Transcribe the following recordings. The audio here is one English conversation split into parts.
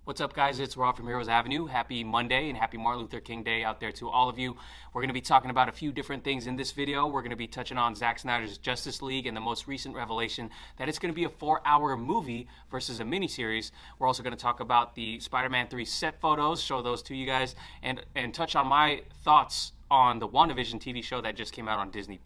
What's up, guys? It's Rob from Heroes Avenue. Happy Monday and happy Martin Luther King Day out there to all of you. We're going to be talking about a few different things in this video. We're going to be touching on Zack Snyder's Justice League and the most recent revelation that it's going to be a 4-hour movie versus a miniseries. We're also going to talk about the Spider-Man 3 set photos, show those to you guys, and touch on my thoughts on the WandaVision TV show that just came out on Disney+.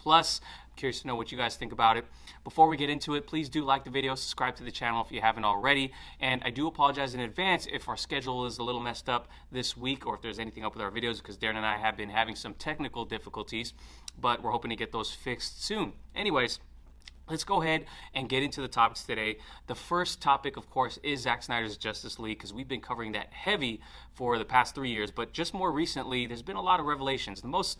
Curious to know what you guys think about it. Before we get into it, please do like the video, subscribe to the channel if you haven't already, and I do apologize in advance if our schedule is a little messed up this week or if there's anything up with our videos, because Darren and I have been having some technical difficulties, but we're hoping to get those fixed soon. Anyways, let's go ahead and get into the topics today. The first topic, of course, is Zack Snyder's Justice League, because we've been covering that heavy for the past 3 years, but just more recently, there's been a lot of revelations. The most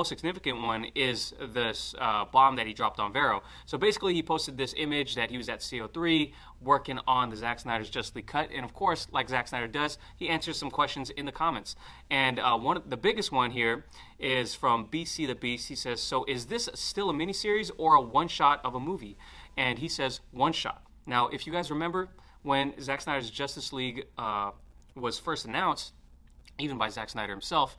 significant one is this bomb that he dropped on Vero. So basically, he posted this image that he was at CO3 working on the Zack Snyder's Justice League cut, and of course, like Zack Snyder does, he answers some questions in the comments. And one of the biggest one here is from BC the Beast. He says, "So is this still a miniseries or a one-shot of a movie?" And he says, "One shot." Now, if you guys remember, when Zack Snyder's Justice League was first announced, even by Zack Snyder himself,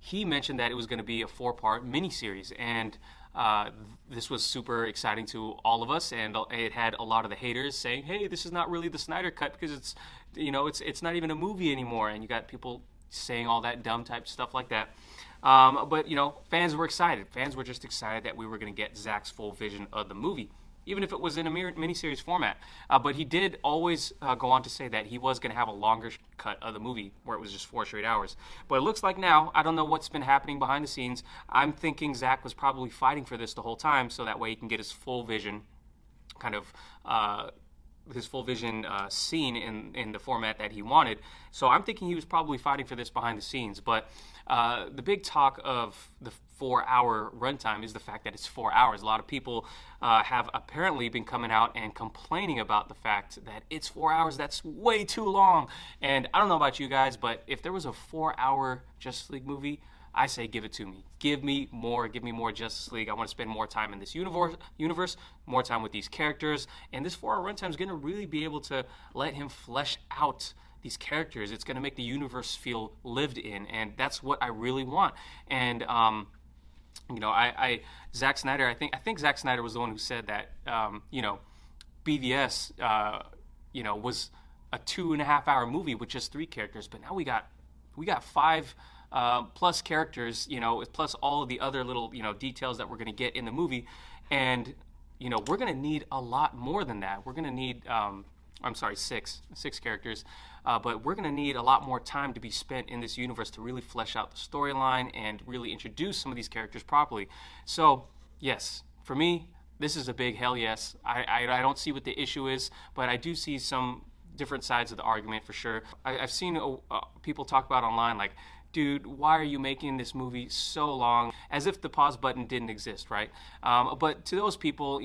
he mentioned that it was going to be a 4-part miniseries, and this was super exciting to all of us, and it had a lot of the haters saying, "Hey, this is not really the Snyder cut because it's not even a movie anymore," and you got people saying all that dumb type stuff like that. But fans were excited. Fans were just excited that we were going to get Zack's full vision of the movie, even if it was in a miniseries format. But he did always go on to say that he was going to have a longer cut of the movie where it was just 4 straight hours. But it looks like now, I don't know what's been happening behind the scenes. I'm thinking Zack was probably fighting for this the whole time so that way he can get his full vision scene in the format that he wanted. So I'm thinking he was probably fighting for this behind the scenes. But the big talk of the 4-hour runtime is the fact that it's 4 hours. A lot of people have apparently been coming out and complaining about the fact that it's 4 hours. That's way too long. And I don't know about you guys, but if there was a 4-hour Justice League movie, I say give it to me. Give me more Justice League. I want to spend more time in this universe, more time with these characters. And this 4-hour runtime is going to really be able to let him flesh out these characters. It's going to make the universe feel lived in, and that's what I really want. And Zack Snyder, I think Zack Snyder was the one who said that BVS was a 2.5-hour movie with just 3 characters, but now we got 5 plus characters, plus all of the other little details that we're going to get in the movie, and we're going to need a lot more than that. We're going to need 6 characters, but we're going to need a lot more time to be spent in this universe to really flesh out the storyline and really introduce some of these characters properly. So yes, for me, this is a big hell yes. I don't see what the issue is, but I do see some different sides of the argument for sure. I've seen people talk about online like, "Dude, why are you making this movie so long?" As if the pause button didn't exist, right? But to those people,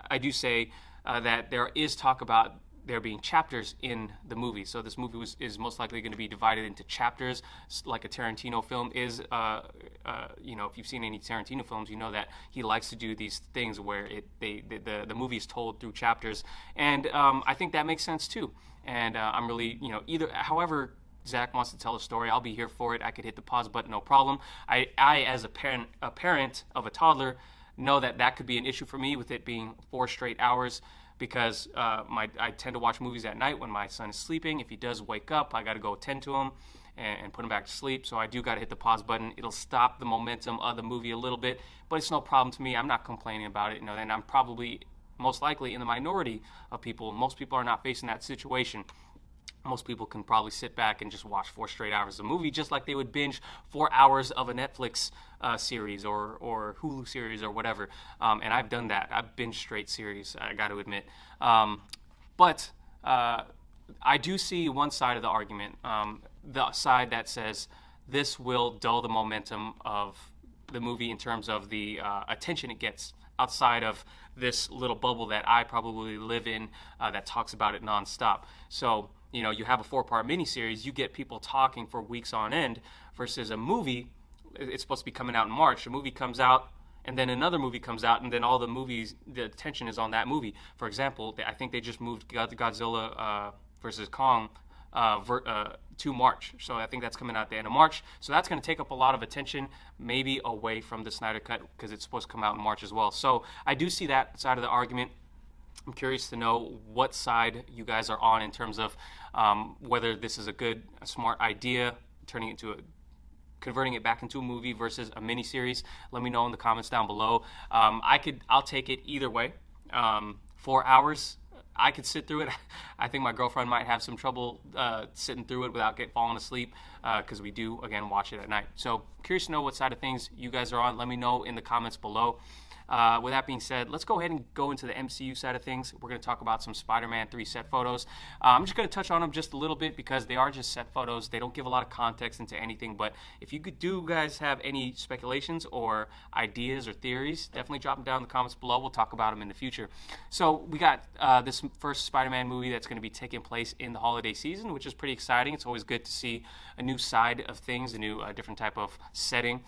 I do say that there is talk about there being chapters in the movie. So this movie is most likely going to be divided into chapters, like a Tarantino film is. If you've seen any Tarantino films, you know that he likes to do these things where the movie is told through chapters, and I think that makes sense too. And I'm really, however Zack wants to tell a story, I'll be here for it. I could hit the pause button, no problem. I as a parent of a toddler, know that could be an issue for me with it being 4 straight hours, because I tend to watch movies at night when my son is sleeping. If he does wake up, I got to go tend to him and put him back to sleep. So I do got to hit the pause button. It'll stop the momentum of the movie a little bit, but it's no problem to me. I'm not complaining about it, and I'm probably most likely in the minority of people. Most people are not facing that situation. Most people can probably sit back and just watch 4 straight hours of a movie, just like they would binge 4 hours of a Netflix series or Hulu series or whatever. And I've done that. I've binged straight series, I got to admit. But I do see one side of the argument, the side that says this will dull the momentum of the movie in terms of the attention it gets outside of this little bubble that I probably live in that talks about it nonstop. So you have a 4-part miniseries, you get people talking for weeks on end, versus a movie, it's supposed to be coming out in March. A movie comes out, and then another movie comes out, and then all the attention is on that movie. For example, I think they just moved Godzilla versus Kong to March. So I think that's coming out at the end of March. So that's going to take up a lot of attention, maybe away from the Snyder Cut, because it's supposed to come out in March as well. So I do see that side of the argument. I'm curious to know what side you guys are on in terms of whether this is a smart idea, converting it back into a movie versus a miniseries. Let me know in the comments down below. I'll take it either way. 4 hours, I could sit through it. I think my girlfriend might have some trouble sitting through it without falling asleep, because we do, again, watch it at night. So curious to know what side of things you guys are on. Let me know in the comments below. With that being said, let's go ahead and go into the MCU side of things. We're going to talk about some Spider-Man 3 set photos. I'm just going to touch on them just a little bit because they are just set photos. They don't give a lot of context into anything, but if you guys have any speculations or ideas or theories, definitely drop them down in the comments below. We'll talk about them in the future. So we got this first Spider-Man movie that's going to be taking place in the holiday season, which is pretty exciting. It's always good to see a new side of things, a new different type of setting.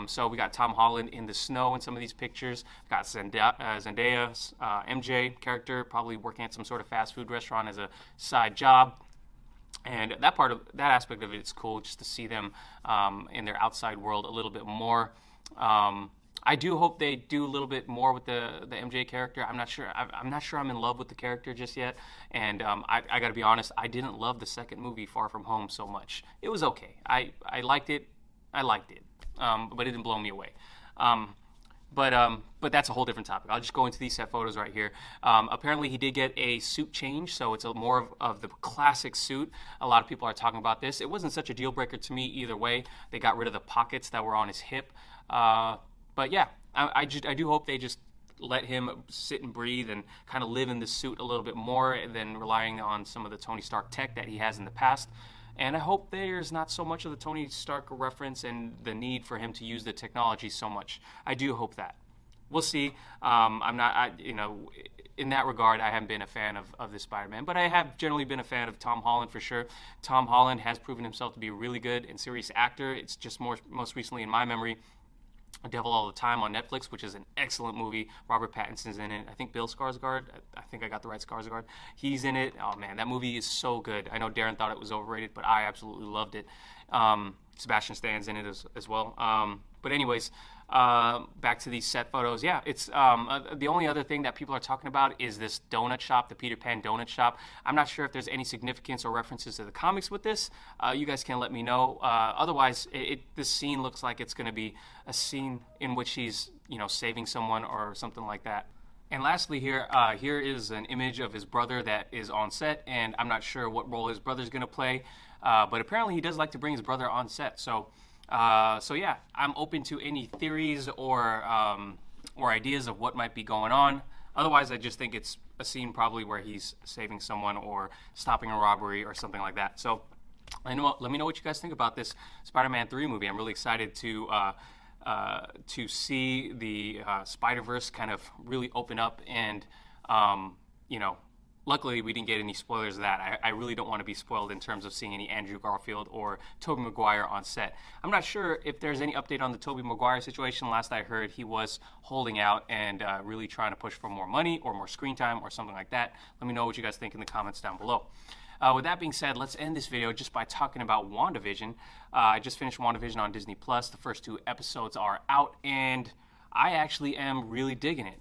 So we got Tom Holland in the snow in some of these pictures. We've got Zendaya, MJ character, probably working at some sort of fast food restaurant as a side job. And that aspect of it is cool, just to see them in their outside world a little bit more. I do hope they do a little bit more with the MJ character. I'm not sure I'm in love with the character just yet. And I got to be honest, I didn't love the second movie, Far From Home, so much. It was okay. I liked it. But it didn't blow me away. But that's a whole different topic. I'll just go into these set photos right here. Apparently, he did get a suit change, so it's more of the classic suit. A lot of people are talking about this. It wasn't such a deal breaker to me either way. They got rid of the pockets that were on his hip. But yeah, I do hope they just let him sit and breathe and kind of live in the suit a little bit more than relying on some of the Tony Stark tech that he has in the past. And I hope there's not so much of the Tony Stark reference and the need for him to use the technology so much. I do hope that. We'll see. In that regard, I haven't been a fan of this Spider-Man, but I have generally been a fan of Tom Holland for sure. Tom Holland has proven himself to be a really good and serious actor. It's just most recently in my memory, Devil All the Time on Netflix, which is an excellent movie. Robert Pattinson's in it. I think Bill Skarsgård. I think I got the right Skarsgård. He's in it. Oh man, that movie is so good. I know Darren thought it was overrated, but I absolutely loved it. Sebastian Stan's in it as well. But anyways, back to these set photos. Yeah, it's the only other thing that people are talking about is this donut shop, the Peter Pan donut shop. I'm not sure if there's any significance or references to the comics with this. You guys can let me know. Otherwise, this scene looks like it's going to be a scene in which he's, saving someone or something like that. And lastly here is an image of his brother that is on set, and I'm not sure what role his brother's going to play, but apparently he does like to bring his brother on set. So yeah, I'm open to any theories or ideas of what might be going on. Otherwise, I just think it's a scene probably where he's saving someone or stopping a robbery or something like that. So let me know what you guys think about this Spider-Man 3 movie. I'm really excited to see the Spider-Verse kind of really open up and, luckily, we didn't get any spoilers of that. I really don't want to be spoiled in terms of seeing any Andrew Garfield or Tobey Maguire on set. I'm not sure if there's any update on the Tobey Maguire situation. Last I heard, he was holding out and really trying to push for more money or more screen time or something like that. Let me know what you guys think in the comments down below. With that being said, let's end this video just by talking about WandaVision. I just finished WandaVision on Disney+. The first 2 episodes are out, and I actually am really digging it.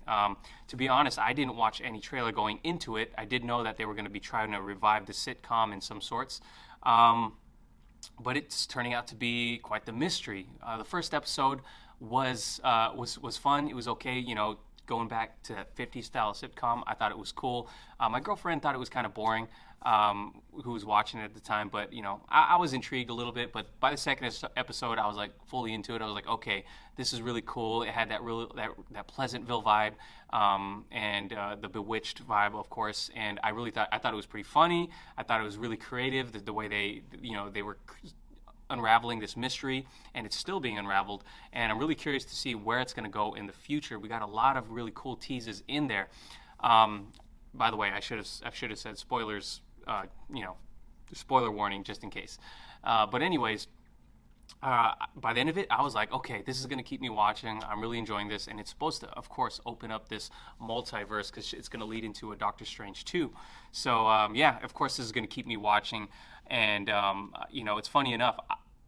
To be honest, I didn't watch any trailer going into it. I did know that they were going to be trying to revive the sitcom in some sorts. But it's turning out to be quite the mystery. The first episode was fun. It was okay, going back to that 50s style sitcom. I thought it was cool. My girlfriend thought it was kind of boring, who was watching it at the time, but I was intrigued a little bit. But by the second episode, I was like fully into it. I was like, okay, this is really cool. It had that Pleasantville vibe, and the Bewitched vibe, of course. And I thought it was pretty funny. I thought it was really creative, the way they were unraveling this mystery, and it's still being unraveled, and I'm really curious to see where it's going to go in the future. We got a lot of really cool teases in there. By the way, I should have said spoilers, spoiler warning just in case. But anyways, by the end of it, I was like, okay, this is going to keep me watching. I'm really enjoying this. And it's supposed to, of course, open up this multiverse because it's going to lead into a Doctor Strange 2. So, yeah, of course, this is going to keep me watching. And, it's funny enough.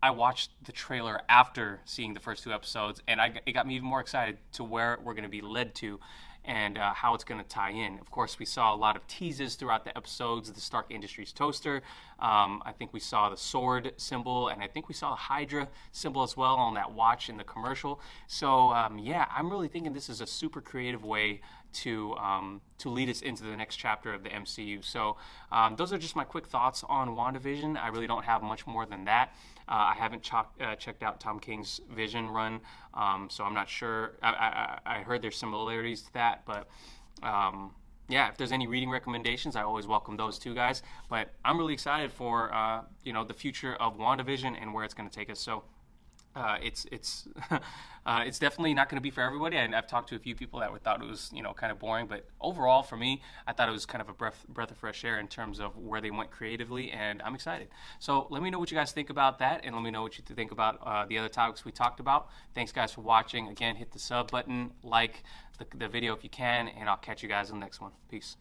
I watched the trailer after seeing the first 2 episodes, and it got me even more excited to where we're going to be led to and how it's going to tie in. Of course, we saw a lot of teases throughout the episodes, the Stark Industries toaster. I think we saw the sword symbol, and I think we saw the Hydra symbol as well on that watch in the commercial. So, yeah, I'm really thinking this is a super creative way to lead us into the next chapter of the MCU. So those are just my quick thoughts on WandaVision. I really don't have much more than that. I haven't checked out Tom King's Vision run, so I'm not sure. I heard there's similarities to that, but yeah, if there's any reading recommendations, I always welcome those too, guys. But I'm really excited for the future of WandaVision and where it's going to take us. So it's definitely not going to be for everybody. And I've talked to a few people that thought it was kind of boring, but overall for me, I thought it was kind of a breath of fresh air in terms of where they went creatively, and I'm excited. So let me know what you guys think about that, and let me know what you think about the other topics we talked about. Thanks guys for watching. Again, hit the sub button, like the video if you can, and I'll catch you guys in the next one. Peace.